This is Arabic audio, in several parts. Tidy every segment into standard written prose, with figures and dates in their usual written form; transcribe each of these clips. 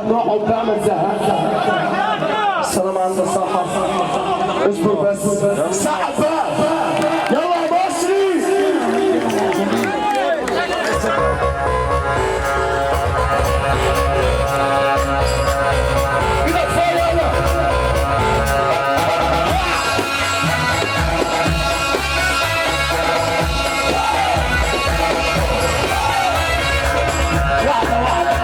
نقعد بقى ما نزهقش. السلام عند الصحة. اصبر بس. ساعد بقى. يلا يا مصري. كده كفاية يلا. واحدة واحدة.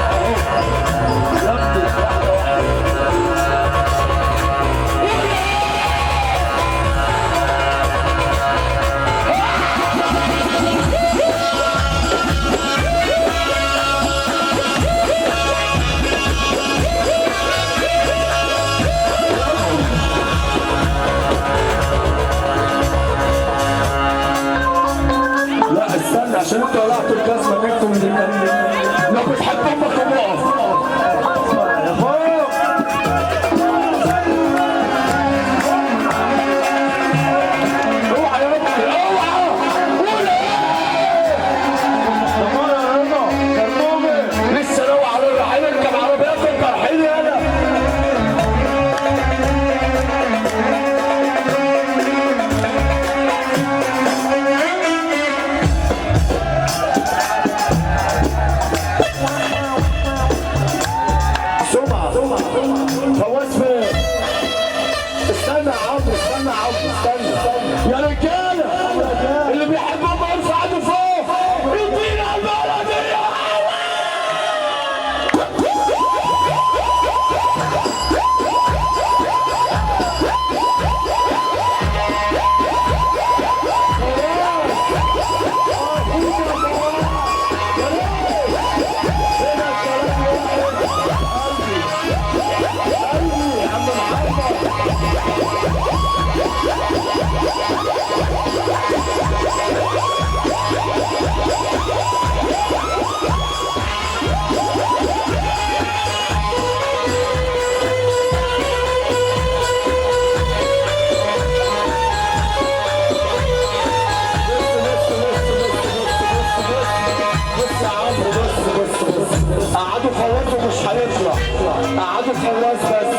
عشان انتوا قلعتوا الجزمه منكم من النبي. لو بتحب امك اقف. يا فوق. اوعى يا ربي اوعى. قول ايه؟ يا رضا كرمومي لسه ناوي على الرحيل اركب عربيات الترحيل يالا. فواز فين؟ استنى يا عمرو استنى يا عمرو استنى. يا رجاله اللي بيحبهم ارفع ايده فوق. ادينا البلد يا قعدوا فواز ومش هيطلع. قعدوا فواز بس.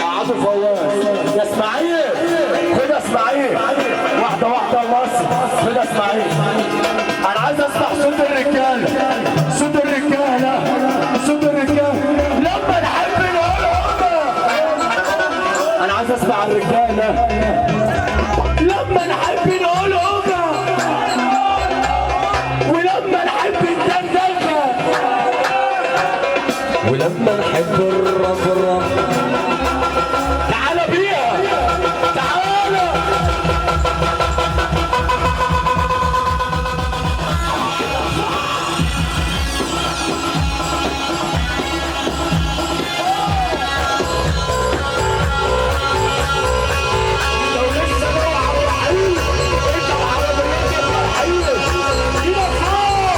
قعدوا فواز. يا اسماعيل خد يا اسماعيل. واحدة واحدة يا مصر. خد يا اسماعيل. أنا عايز أسمع صوت الرجالة. صوت الرجالة. صوت الرجالة. لما نحب نقول أنا عايز أسمع الرجالة. لما نحب نقول ولما نحب الدندنة ولما نحب الرب تعالى بيها تعالى. لو لسه نوع على الرحيل انت العربيات الرحيل كده فوق.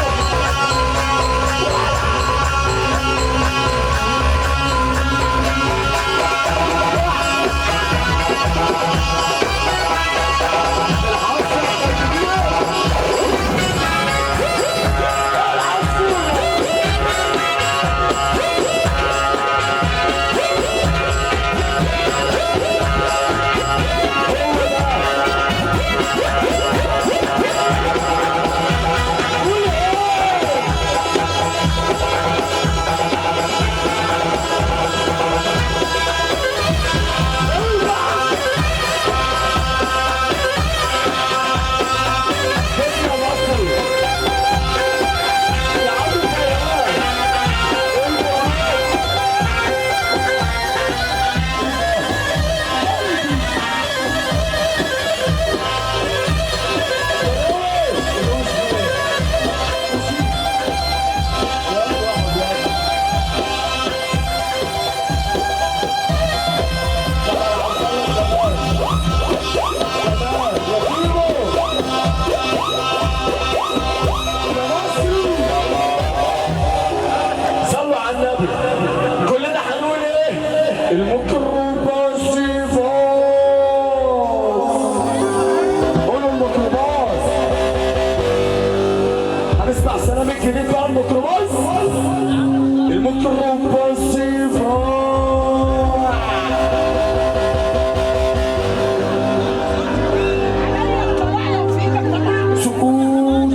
ترومبا سيفا سكوت